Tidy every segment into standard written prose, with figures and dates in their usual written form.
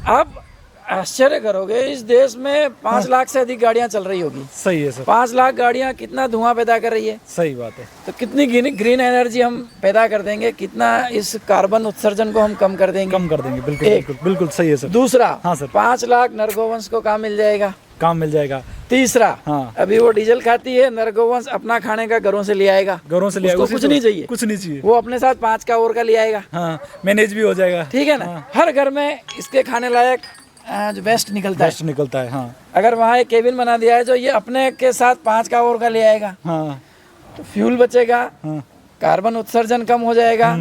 आप आश्चर्य करोगे, इस देश में 5 लाख से अधिक गाड़ियां चल रही होगी। सही है सर, 5 लाख गाड़ियां कितना धुआं पैदा कर रही है। सही बात है। तो कितनी ग्रीन एनर्जी हम पैदा कर देंगे, कितना इस कार्बन उत्सर्जन को हम कम कर देंगे। कम कर देंगे, बिल्कुल बिल्कुल बिल्कुल सही है सर। दूसरा, हाँ सर, 5 लाख नरगोवंश को काम मिल जाएगा। काम मिल जाएगा। तीसरा, हाँ, अभी वो डीजल खाती है, नरगोवंश अपना खाने का घरों से ले आएगा। घरों से ले आएगा, उसको कुछ नहीं चाहिए, कुछ नहीं चाहिए। वो अपने साथ 5 का और का ले आएगा। हाँ, मैनेज भी हो जाएगा। ठीक है ना। हाँ। हर घर में इसके खाने लायक जो वेस्ट निकलता है, बेस्ट निकलता है। हाँ अगर वहाँ एक केबिन बना दिया है जो ये अपने के साथ 5 का और का ले आएगा, हाँ तो फ्यूल बचेगा, हाँ, कार्बन उत्सर्जन कम हो जाएगा,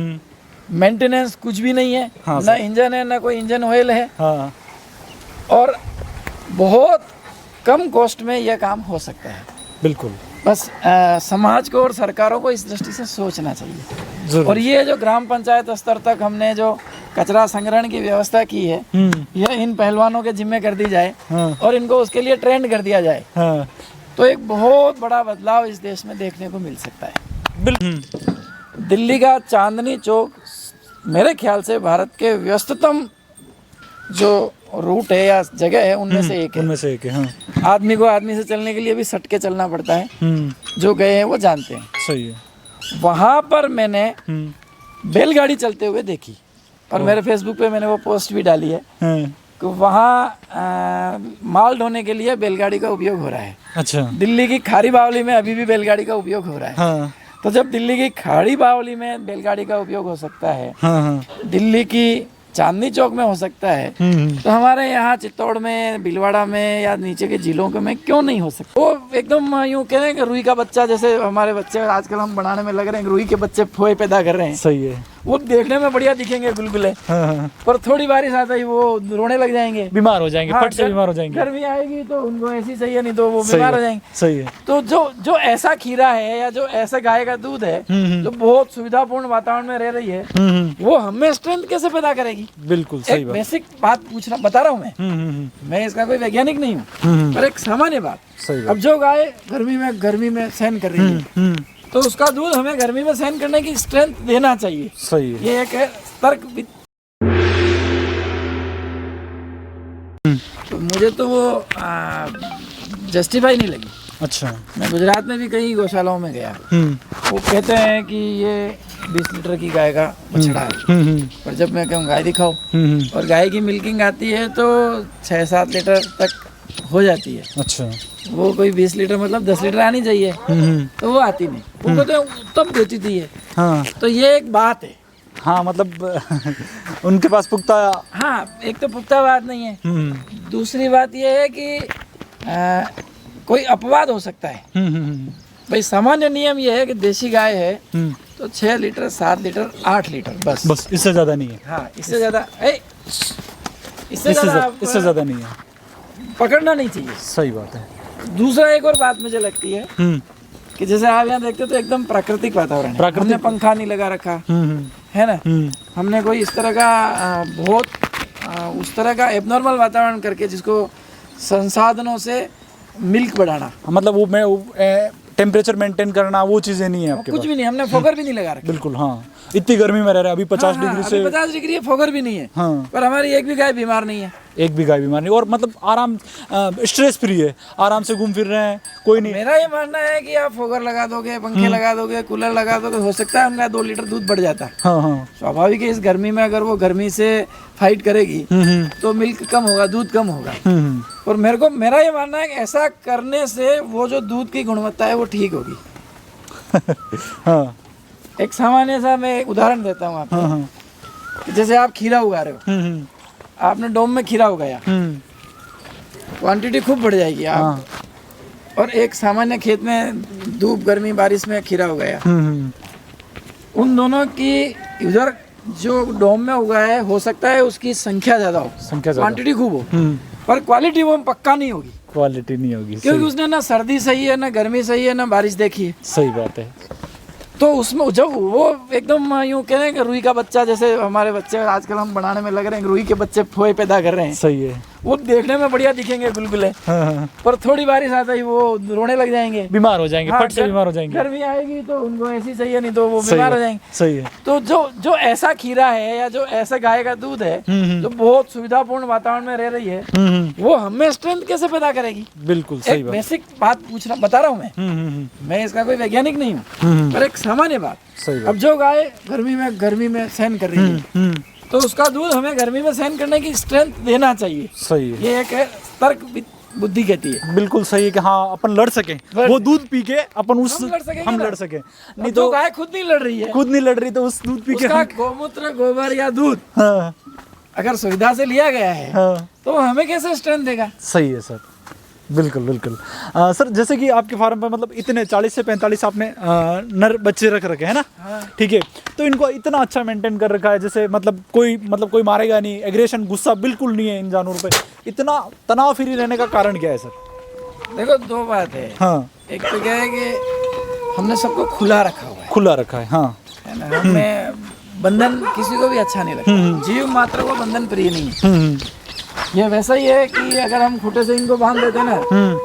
मेंटेनेंस कुछ भी नहीं है। हाँ ना इंजन है, ना कोई इंजन ऑयल है, हाँ, और बहुत कम कॉस्ट में यह काम हो सकता है। बिल्कुल बस समाज को और सरकारों को इस दृष्टि से सोचना चाहिए। जरूर। और ये जो ग्राम पंचायत स्तर तक हमने जो कचरा संग्रहण की व्यवस्था की है, यह इन पहलवानों के जिम्मे कर दी जाए हाँ, और इनको उसके लिए ट्रेंड कर दिया जाए, हाँ, तो एक बहुत बड़ा बदलाव इस देश में देखने को मिल सकता है। बिल्कुल। दिल्ली का चांदनी चौक मेरे ख्याल से भारत के व्यस्ततम जो रूट है या जगह है उनमें से एक है। उनमें से एक है। हाँ, आदमी को आदमी से चलने के लिए भी सट के चलना पड़ता है, जो गए हैं वो जानते हैं। सही है। वहाँ पर मैंने बैलगाड़ी चलते हुए देखी, और मेरे फेसबुक पे मैंने वो पोस्ट भी डाली है हाँ, कि वहाँ माल ढोने के लिए बैलगाड़ी का उपयोग हो रहा है। अच्छा। दिल्ली की खारी बावली में अभी भी बैलगाड़ी का उपयोग हो रहा है। हाँ, तो जब दिल्ली की खाड़ी बावली में बैलगाड़ी का उपयोग हो सकता है, हाँ, हाँ, दिल्ली की चांदनी चौक में हो सकता है, तो हमारे यहाँ चित्तौड़ में, भीलवाड़ा में या नीचे के जिलों के में क्यों नहीं हो सकता। वो एकदम यूँ कह रहे हैं कि रुई का बच्चा, जैसे हमारे बच्चे आजकल हम बनाने में लग रहे हैं, रुई के बच्चे फोए पैदा कर रहे हैं। सही है। वो देखने में बढ़िया दिखेंगे गुलगुले, हाँ, हाँ, पर थोड़ी बारिश आता ही वो रोने लग जाएंगे, बीमार हो जाएंगे, हाँ, फट से बीमार हो जाएंगे। गर्मी आएगी तो उनको ऐसी चाहिए, नहीं तो वो सही बीमार हो है, जाएंगे। सही है। तो जो ऐसा खीरा है या जो ऐसा गाय का दूध है जो बहुत सुविधापूर्ण वातावरण में रह रही है, वो हमें स्ट्रेंथ कैसे पैदा करेगी। बिल्कुल सही एक बात। बेसिक बात पूछना बता रहा हूँ मैं इसका कोई वैज्ञानिक नहीं हूँ, पर एक सामान्य बात। सही अब बात। जो गाय गर्मी में सहन कर रही है, तो उसका दूध हमें गर्मी में सहन करने की स्ट्रेंथ देना चाहिए। सही है। ये एक है तर्क। तो मुझे तो वो जस्टिफाई नहीं लगी। अच्छा। मैं गुजरात में भी कई गौशालाओं में गया, वो कहते हैं कि ये 20 लीटर की गाय का बछड़ा है, पर जब मैं कहूँ गाय दिखाओ, और गाय की मिल्किंग आती है तो 6-7 लीटर तक हो जाती है। अच्छा। वो कोई 20 लीटर मतलब 10 लीटर आनी चाहिए, तो वो आती नहीं। वो कहते हैं तब देती थी ये। हाँ, तो ये एक बात है। हाँ, मतलब उनके पास पुख्ता। हाँ, एक तो पुख्ता बात नहीं है, दूसरी बात ये है कि कोई अपवाद हो सकता है। भाई सामान्य नियम ये है कि देसी गाय है तो 6 लीटर, 7 लीटर, 8 लीटर बस इससे ज्यादा नहीं है। हाँ, इससे ज्यादा इससे ज्यादा नहीं है। पकड़ना नहीं चाहिए। सही बात है। दूसरा एक और बात मुझे लगती है कि जैसे आप यहाँ देखते हो तो एकदम प्राकृतिक वातावरण है। हमने पंखा नहीं लगा रखा है ना, हमने कोई इस तरह का बहुत उस तरह का एबनॉर्मल वातावरण करके जिसको संसाधनों से मिल्क बढ़ाना, मतलब वो मैं टेम्परेचर मेंटेन करना, वो चीजें नहीं है आपके कुछ पास। भी नहीं, हमने फोगर भी नहीं लगा रखा। बिल्कुल। हाँ, इतनी गर्मी में रह रहे हैं, अभी 50 डिग्री से। 50 डिग्री है, फोगर भी नहीं है। हाँ, पर हमारी एक भी गाय बीमार नहीं है। एक भी गाय बीमार नहीं, और मतलब आराम, स्ट्रेस फ्री है, आराम से घूम फिर रहे हैं, कोई नहीं। मेरा ये मानना है कि आप फोगर लगा दोगे, पंखे लगा दोगे, कूलर लगा दोगे, हो सकता है उनका 2 लीटर दूध बढ़ जाता है। हाँ, हाँ, स्वाभाविक है, इस गर्मी में अगर वो गर्मी से फाइट करेगी तो मिल्क कम होगा, दूध कम होगा। और मेरा ये मानना है कि ऐसा करने से वो जो दूध की गुणवत्ता है वो ठीक होगी। हाँ, एक सामान्य सा मैं उदाहरण देता हूँ आपको। हाँ, कि जैसे आप खीरा उगा रहे हो, आपने डोम में खीरा उगाया, क्वांटिटी खूब बढ़ जाएगी आप, और एक सामान्य खेत में धूप, गर्मी, बारिश में खीरा उगाया, उन दोनों की उधर जो डोम में उगाया है हो सकता है उसकी संख्या ज्यादा हो, क्वांटिटी खूब हो, पर क्वालिटी वो पक्का नहीं होगी। क्वालिटी नहीं होगी, क्योंकि उसने ना सर्दी सही है, ना गर्मी सही है, ना बारिश देखी है। सही बात है। तो उसमें जब वो एकदम यूँ कह रहे हैं कि रुई का बच्चा, जैसे हमारे बच्चे आजकल हम बनाने में लग रहे हैं, रुई के बच्चे फोए पैदा कर रहे हैं। सही है। वो देखने में बढ़िया दिखेंगे बुलबुले, हाँ, पर थोड़ी बारिश आता ही वो रोने लग जाएंगे, बीमार हो जाएंगे, हाँ, फट से बीमार हो जाएंगे। गर्मी आएगी तो उनको ऐसी चाहिए, नहीं तो वो सही बीमार हो है, जाएंगे। सही है। तो जो ऐसा खीरा है या जो ऐसा गाय का दूध है जो बहुत सुविधापूर्ण वातावरण में रह रही है, वो हमें स्ट्रेंथ कैसे पैदा करेगी? बिल्कुल सही एक बात। बेसिक बात पूछना बता रहा हूँ मैं इसका कोई वैज्ञानिक नहीं हूँ, पर एक सामान्य बात। सही अब जो गाय गर्मी में सहन कर रही है, तो उसका दूध हमें गर्मी में सहन करने की स्ट्रेंथ देना चाहिए। सही है, ये एक तर्क बुद्धि कहती है। बिल्कुल सही है कि हाँ अपन लड़ सके, वो दूध पी के अपन उस हम लड़ सकेंगे हम ना। लड़ सके। नहीं तो गाय खुद नहीं लड़ रही है, खुद नहीं लड़ रही तो उस दूध पी के उसका गोमूत्र, गोबर या दूध हाँ, अगर सुविधा से लिया गया है हाँ, तो वो हमें कैसे स्ट्रेंथ देगा? सही है सर, बिल्कुल बिल्कुल। सर जैसे कि आपके फार्म पर मतलब इतने 40 से 45 आपने नर बच्चे रख रखे हैं ना, ठीक है, तो इनको इतना अच्छा मेंटेन कर रखा है, जैसे मतलब कोई मारेगा नहीं, एग्रेशन गुस्सा बिल्कुल नहीं है इन जानवरों पे, इतना तनाव फ्री रहने का कारण क्या है सर? देखो दो बात है। हाँ, एक तो क्या है कि हमने सबको खुला रखा हुआ खुला रखा है, हाँ, है ना। हमें बंधन किसी को भी अच्छा नहीं लगता, जीव मात्र को बंधन प्रिय नहीं है। ये वैसा ही है कि अगर हम खूटे से इनको बांध देते हैं ना,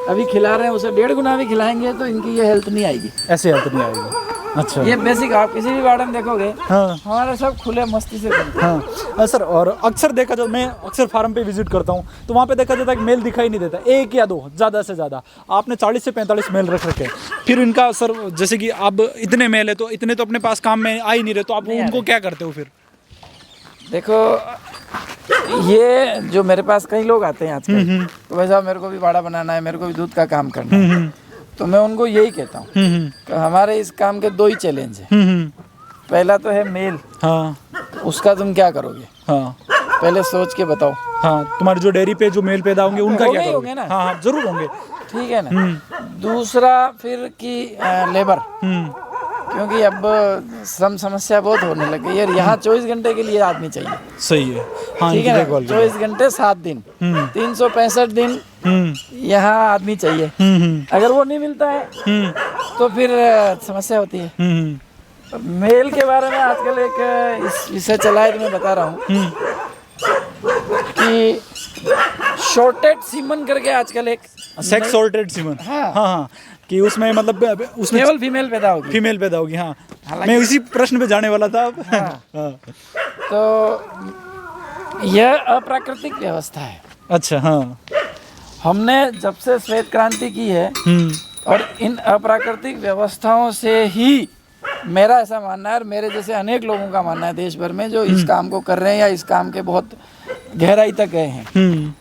अभी खिला रहे हैं, उसे 1.5 गुना भी खिलाएंगे तो इनकी ये हेल्थ नहीं आएगी, ऐसे हेल्थ नहीं आएगी। अच्छा, ये बेसिक आप किसी भी वार्ड में देखोगे, हाँ, हमारे सब खुले मस्ती से करते हैं। हाँ सर, और अक्सर देखा जाता, मैं अक्सर फार्म पे विजिट करता हूँ तो वहाँ पे देखा जाता है कि मेल दिखाई नहीं देता, 1 या 2 ज़्यादा से ज़्यादा। आपने 40 से 45 मेल रख रखे हैं, फिर इनका सर जैसे कि आप इतने मेल है तो इतने तो अपने पास काम में आ ही नहीं रहे, तो आप उनको क्या करते हो फिर? देखो ये जो मेरे पास कई लोग आते हैं आजकल, तो वैसा मेरे को भी बाड़ा बनाना है, मेरे को भी दूध का काम करना है, तो मैं उनको यही कहता हूँ कि हमारे इस काम के 2 ही चैलेंज हैं। पहला तो है मेल, हाँ, उसका तुम क्या करोगे? हाँ, पहले सोच के बताओ। हाँ, तुम्हारी जो डेयरी पे जो मेल पैदा होंगे उनका क्या करोगे? होंगे ना। हाँ हाँ, जरूर होंगे, ठीक है ना। दूसरा फिर कि लेबर, क्योंकि अब श्रम समस्या बहुत होने लग गई है, यहाँ 24 घंटे के लिए आदमी चाहिए। सही है, हाँ, ठीक है ना, 24 घंटे 7 दिन 365 दिन यहाँ आदमी चाहिए। अगर वो नहीं मिलता है तो फिर समस्या होती है। मेल के बारे में आजकल एक इस विषय चला है, तो मैं बता रहा हूँ कि शॉर्टेड सीमन करके आजकल एक सेक्स सॉर्टेड सीमन, हाँ। हाँ हाँ, कि उसमें मतलब उसमें केवल फीमेल पैदा होगी, फीमेल पैदा होगी। हाँ, मैं इसी प्रश्न पे जाने वाला था अब। हाँ। हाँ। तो यह अप्राकृतिक व्यवस्था है। अच्छा, हाँ, हमने जब से श्वेत क्रांति की है और इन अप्राकृतिक व्यवस्थाओं से ही, मेरा ऐसा मानना है और मेरे जैसे अनेक लोगों का मानना है देश भर में जो इस काम को कर रहे हैं या इस काम के बहुत गहराई तक गए हैं,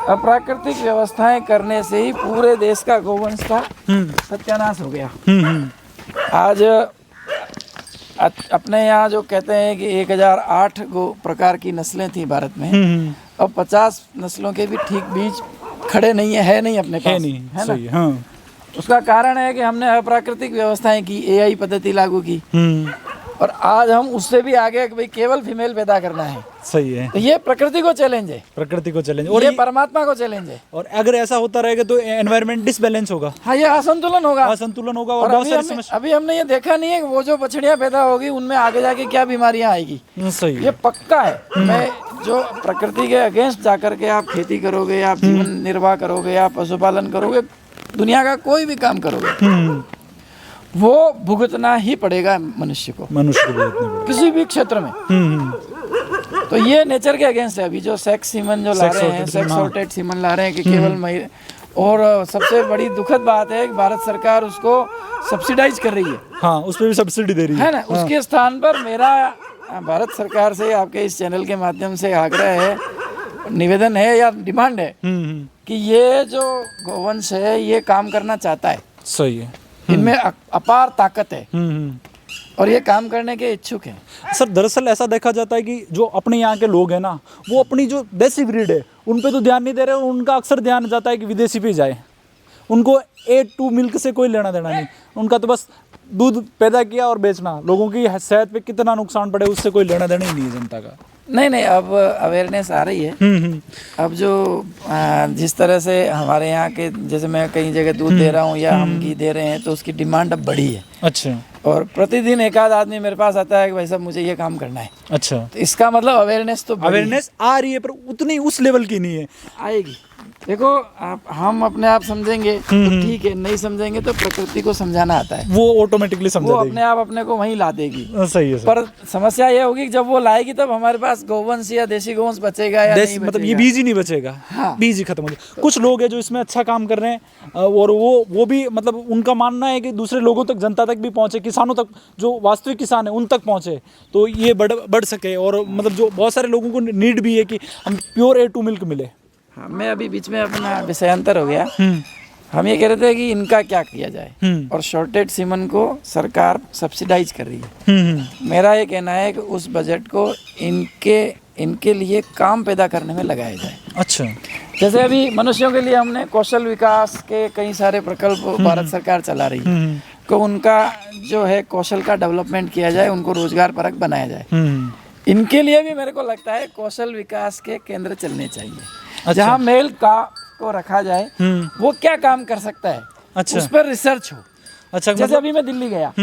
अप्राकृतिक व्यवस्थाएं करने से ही पूरे देश का गौवंश का सत्यानाश हो गया। आज अपने यहाँ जो कहते हैं कि 1008 प्रकार की नस्लें थी भारत में, अब 50 नस्लों के भी ठीक बीज खड़े नहीं है नहीं अपने पास, है ना। सही, हाँ। उसका कारण है कि हमने अप्राकृतिक व्यवस्थाएं की, AI पद्धति लागू की, और आज हम उससे भी आगे कि भाई केवल फीमेल पैदा करना है। सही है, तो ये प्रकृति को चैलेंज है, प्रकृति को चैलेंज, और ये परमात्मा को चैलेंज है। और अगर ऐसा होता रहेगा तो एनवायरनमेंट डिसबैलेंस होगा, हाँ, ये असंतुलन होगा, असंतुलन होगा, और और बहुत सारी समस्या। अभी हमने ये देखा नहीं है कि वो जो बछड़ियां पैदा होगी उनमें आगे जाके क्या बीमारियां आएगी। सही ये है, पक्का है। मैं जो प्रकृति के अगेंस्ट जाकर के आप खेती करोगे, आप जीवन निर्वाह करोगे, आप पशुपालन करोगे, दुनिया का कोई भी काम करोगे, वो भुगतना ही पड़ेगा मनुष्य को किसी भी क्षेत्र में। तो ये नेचर के अगेंस्ट है। अभी जो सेक्स सीमन जो ला रहे हैं, सेक्स सॉर्टेड सीमन ला रहे हैं कि केवल और सबसे बड़ी दुखद बात है कि भारत सरकार उसको सब्सिडाइज कर रही है। हाँ, उस पर भी सब्सिडी दे रही है ना। उसके स्थान पर मेरा भारत सरकार से आपके इस चैनल के माध्यम से आग्रह है, निवेदन है या डिमांड है कि ये जो गौवंश है ये काम करना चाहता है। सही है, इनमें अपार ताकत है और ये काम करने के इच्छुक हैं। सर दरअसल ऐसा देखा जाता है कि जो अपने यहाँ के लोग हैं ना, वो अपनी जो देसी ब्रीड है उन पे तो ध्यान नहीं दे रहे, उनका अक्सर ध्यान जाता है कि विदेशी पे जाए, उनको A2 मिल्क से कोई लेना देना नहीं, उनका तो बस दूध पैदा किया और बेचना, लोगों की सेहत पे कितना नुकसान पड़े उससे कोई लेना देना ही नहीं है जनता का। नहीं, अब अवेयरनेस आ रही है। अब जो जिस तरह से हमारे यहाँ के, जैसे मैं कई जगह दूध दे रहा हूँ या हम घी दे रहे हैं, तो उसकी डिमांड अब बढ़ी है। अच्छा। और प्रतिदिन एक आध आदमी मेरे पास आता है कि भाई साहब मुझे ये काम करना है। अच्छा, तो इसका मतलब अवेयरनेस तो अवेयरनेस आ रही है, पर उतनी उस लेवल की नहीं है। आएगी। देखो, हम अपने आप समझेंगे तो ठीक है, नहीं समझेंगे तो प्रकृति को समझाना आता है, वो ऑटोमेटिकली समझा वो देगी। अपने आप अपने को वहीं ला देगी। सही है सर। पर समस्या ये होगी कि जब वो लाएगी तब हमारे पास गौवंश या देसी गौवंश बचेगा या नहीं मतलब ये बचेगा। बीज ही नहीं बचेगा। हाँ। बीज ही खत्म हो गया। कुछ लोग हैं जो इसमें अच्छा काम कर रहे हैं और वो भी मतलब उनका मानना है कि दूसरे लोगों तक, जनता तक भी पहुंचे, किसानों तक, जो वास्तविक किसान है उन तक पहुंचे, तो ये बढ़ सके। और मतलब जो बहुत सारे लोगों को नीड भी है कि हम प्योर A2 मिल्क मिले। हाँ, मैं अभी बीच में अपना विषयांतर हो गया। हम ये कह रहे थे कि इनका क्या किया जाए, और शॉर्टेज सीमन को सरकार सब्सिडाइज कर रही है। मेरा ये कहना है कि उस बजट को इनके लिए काम पैदा करने में लगाया जाए। अच्छा। जैसे अभी मनुष्यों के लिए हमने कौशल विकास के कई सारे प्रकल्प भारत सरकार चला रही है, तो उनका जो है कौशल का डेवलपमेंट किया जाए, उनको रोजगार परक बनाया जाए। इनके लिए भी मेरे को लगता है कौशल विकास के केंद्र चलने चाहिए। अच्छा। जहाँ मेल को रखा जाए, वो क्या काम कर सकता है, अच्छा, उस पर रिसर्च हो। अच्छा। जैसे अभी मैं दिल्ली गया,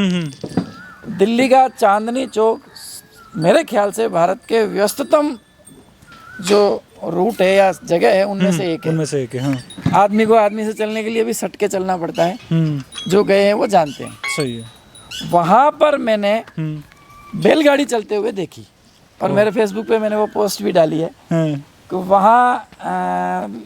दिल्ली का चांदनी चौक मेरे ख्याल से भारत के व्यस्ततम जो रूट है या जगह है उनमें से एक है। उनमें से एक है। हाँ। आदमी को आदमी से चलने के लिए भी सट के चलना पड़ता है, जो गए हैं वो जानते हैं। सही है। वहाँ पर मैंने बैलगाड़ी चलते हुए देखी, और मेरे फेसबुक पे मैंने वो पोस्ट भी डाली है कि वहाँ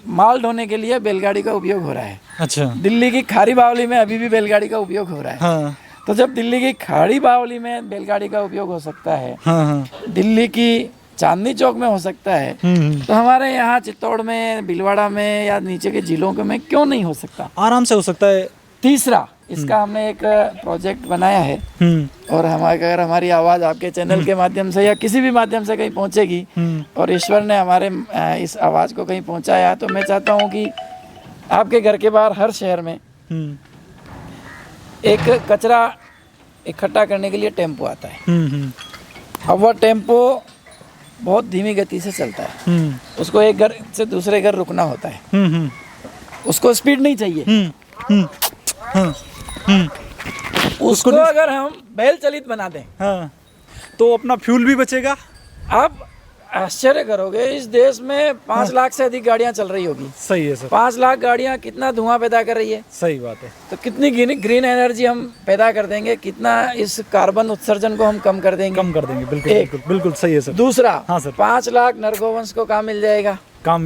माल ढोने के लिए बैलगाड़ी का उपयोग हो रहा है। अच्छा। दिल्ली की खारी बावली में अभी भी बैलगाड़ी का उपयोग हो रहा है। हाँ। तो जब दिल्ली की खाड़ी बावली में बैलगाड़ी का उपयोग हो सकता है, हाँ। दिल्ली की चांदनी चौक में हो सकता है, तो हमारे यहाँ चित्तौड़ में, भीलवाड़ा में या नीचे के जिलों में क्यों नहीं हो सकता? आराम से हो सकता है। तीसरा, इसका हमने एक प्रोजेक्ट बनाया है, और अगर हमारी आवाज़ आपके चैनल के माध्यम से या किसी भी माध्यम से कहीं पहुंचेगी, और ईश्वर ने हमारे इस आवाज़ को कहीं पहुंचाया, तो मैं चाहता हूं कि आपके घर के बाहर हर शहर में एक कचरा इकट्ठा करने के लिए टेम्पो आता है। अब वह टेम्पो बहुत धीमी गति से चलता है, उसको एक घर से दूसरे घर रुकना होता है, उसको स्पीड नहीं चाहिए। उसको अगर हम बैल चलित बना दें, हाँ, तो अपना फ्यूल भी बचेगा। आप आश्चर्य करोगे, इस देश में 5 लाख से अधिक गाड़ियां चल रही होगी। सही है सर। 5 लाख गाड़ियां कितना धुआं पैदा कर रही है। सही बात है। तो कितनी ग्रीन एनर्जी हम पैदा कर देंगे, कितना इस कार्बन उत्सर्जन को हम कम कर देंगे। बिल्कुल बिल्कुल बिल्कुल सही है सर। दूसरा, हाँ सर, 5 लाख नरगोवंश को काम मिल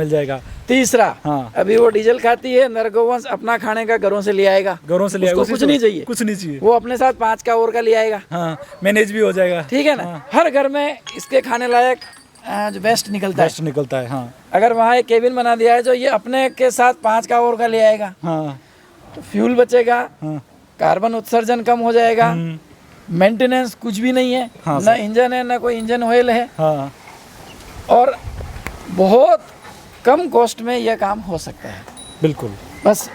जाएगा। तीसरा, हाँ, अभी वो डीजल खाती है, नरगोवंश अपना खाने का घरों से ले आएगा। उसको कुछ नहीं चाहिए, कुछ नहीं चाहिए। वो अपने साथ 5 का और का ले आएगा। हाँ, मैनेज भी हो जाएगा। ठीक है ना। हाँ। हर घर में इसके खाने लायक जो वेस्ट निकलता है। हाँ। अगर वहाँ एक केबिन बना दिया है जो ये अपने के साथ 5 का और का ले आएगा, हाँ, तो फ्यूल बचेगा, हाँ, कार्बन उत्सर्जन कम हो जाएगा, मेंटेनेंस कुछ भी नहीं है, हाँ, ना इंजन है, ना कोई इंजन ऑयल है, हाँ, और बहुत कम कॉस्ट में यह काम हो सकता है। बिल्कुल। बस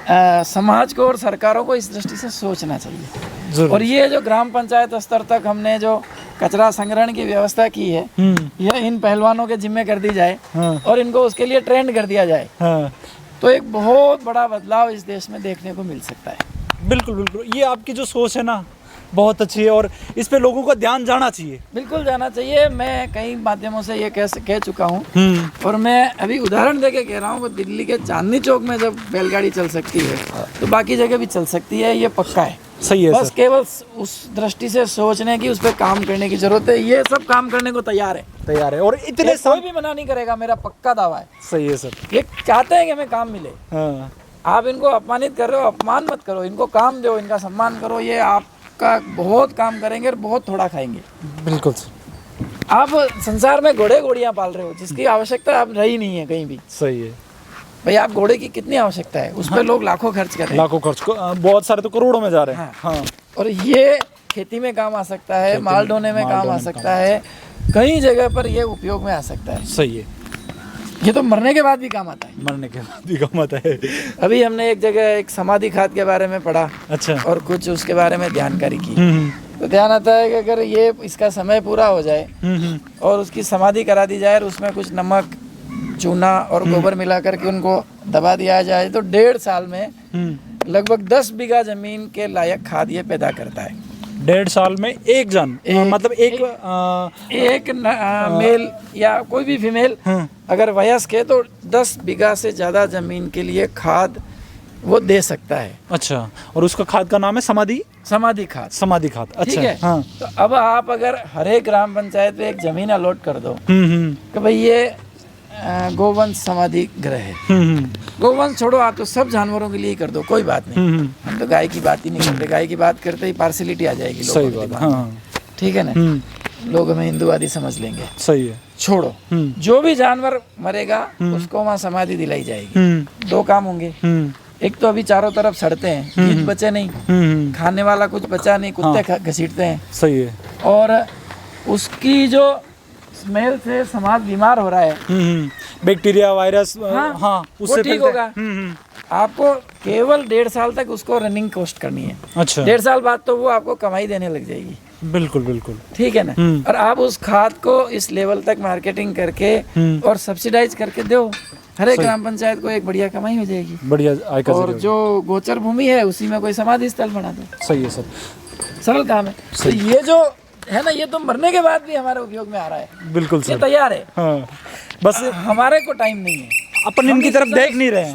समाज को और सरकारों को इस दृष्टि से सोचना चाहिए। जरूर। और ये जो ग्राम पंचायत स्तर तक हमने जो कचरा संग्रहण की व्यवस्था की है, यह इन पहलवानों के जिम्मे कर दी जाए, हाँ, और इनको उसके लिए ट्रेंड कर दिया जाए, हाँ, तो एक बहुत बड़ा बदलाव इस देश में देखने को मिल सकता है। बिल्कुल बिल्कुल। ये आपकी जो सोच है ना, बहुत अच्छी है, और इस पे लोगों का ध्यान जाना चाहिए। बिल्कुल जाना चाहिए। मैं कई माध्यमों से ये कह चुका हूँ, और मैं अभी उदाहरण देके कह रहा हूँ कि दिल्ली के चांदनी चौक में जब बैलगाड़ी चल सकती है, तो बाकी जगह भी चल सकती है, ये पक्का है। सही है बस सर। केवल उस दृष्टि से सोचने की, उस पर काम करने की जरूरत है। ये सब काम करने को तैयार है, और इतने कोई भी मना नहीं करेगा, मेरा पक्का दावा है। सही है सर। ये चाहते हैं कि हमें काम मिले। हाँ, आप इनको अपमानित कर रहे हो, अपमान मत करो, इनको काम दो, इनका सम्मान करो। ये आपका बहुत काम करेंगे और बहुत थोड़ा खाएंगे। बिल्कुल सर। आप संसार में घोड़े घोड़ियां पाल रहे हो, जिसकी आवश्यकता अब रही नहीं है कहीं भी। सही है भाई, आप घोड़े की कितनी आवश्यकता है, उस पर लोग लाखों खर्च कर रहे हैं। लाखों खर्च को, बहुत सारे तो करोड़ों में जा रहे हैं। हाँ। और ये खेती में काम आ सकता है, माल ढोने में काम आ सकता है, कई जगह पर ये उपयोग में आ सकता है। सही है। ये तो मरने के बाद भी काम आता है। मरने के बाद भी काम आता है। अभी हमने एक जगह एक समाधि खाद के बारे में पढ़ा अच्छा। और कुछ उसके बारे में जानकारी की, हम्म तो ध्यान आता है कि अगर ये इसका समय पूरा हो जाए और उसकी समाधि करा दी जाए और उसमें कुछ नमक, चूना और गोबर मिला करके उनको दबा दिया जाए तो 1.5 साल में लगभग 10 बीघा जमीन के लायक खाद ये पैदा करता है। 1.5 साल में एक जन मतलब एक मेल या कोई भी फीमेल अगर वयस्क है तो 10 बीघा से ज़्यादा जमीन के लिए खाद वो दे सकता है। अच्छा, और उसका खाद का नाम है समाधि खाद। समाधि खाद। ठीक अच्छा है। हाँ। तो अब आप अगर हर एक ग्राम पंचायत में एक जमीन अलॉट कर दो कि भाई ये गोवंश समाधि ग्रह है। गोवंश छोड़ो, आप तो सब जानवरों के लिए ही कर दो, कोई बात नहीं। हम तो गाय की बात ही नहीं करते, गाय की बात करते ही पार्सिलिटी आ जाएगी लोगों सही के बात। दिमाग में। हाँ ठीक है ना, लोग हमें हिंदूवादी समझ लेंगे। सही है। छोड़ो, जो भी जानवर मरेगा उसको वहाँ समाधि दिलाई जाएगी। 2 काम होंगे, एक तो अभी चारों तरफ सड़ते हैं, कीट बचे नहीं, खाने वाला कुछ बचा नहीं, कुत्ते घसीटते हैं। सही है। और उसकी जो स्मेल से समाज बीमार हो रहा है, बैक्टीरिया, वायरस, हाँ, हाँ वो ठीक होगा। आपको केवल 1.5 साल तक उसको रनिंग कॉस्ट करनी है। अच्छा। 1.5 साल बाद तो वो आपको कमाई देने लग जाएगी। बिल्कुल बिल्कुल। ठीक है ना। और आप उस खाद को इस लेवल तक मार्केटिंग करके और सब्सिडाइज करके दो, हर एक ग्राम पंचायत को एक बढ़िया कमाई हो जाएगी, बढ़िया आय का और जरिया। जो गोचर भूमि है उसी में कोई समाधि स्थल बना दो। सही है सर, सरल काम है। तो ये जो है ना, ये तो मरने के बाद भी हमारे उपयोग में आ रहा है। बिल्कुल ये सर। तैयार है, हाँ, बस हमारे को टाइम नहीं है, अपन इनकी तरफ देख नहीं रहे हैं,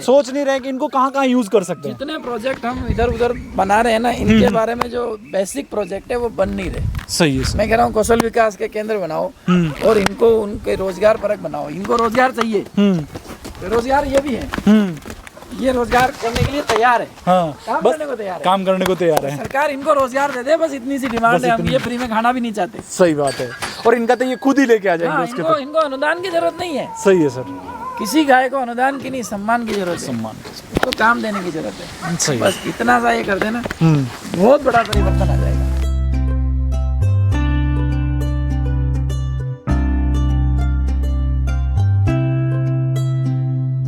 सोच नहीं रहे कि इनको कहाँ कहाँ यूज कर सकते हैं। जितने प्रोजेक्ट हम इधर उधर बना रहे हैं ना, इनके बारे में जो बेसिक प्रोजेक्ट है वो बन नहीं रहे। सही है सर। मैं कह रहा हूँ कौशल विकास के केंद्र बनाओ और इनको उनके रोजगार परक बनाओ। इनको रोजगार चाहिए, तो रोजगार ये भी है, ये रोजगार करने के लिए तैयार है। हाँ, काम बस करने को तैयार है, काम करने को तैयार है। सरकार इनको रोजगार दे दे, बस इतनी सी डिमांड है। हम ये फ्री में खाना भी नहीं चाहते। सही बात है, और इनका तो ये खुद ही लेके आ जाएंगे हाँ, उसके इनको, इनको अनुदान की जरूरत नहीं है। सही है सर। किसी गाय को अनुदान की नहीं, सम्मान की जरूरत है, सम्मान, तो काम देने की जरूरत है। सही। बस इतना सा ये कर देना, बहुत बड़ा परिवर्तन आ जाएगा।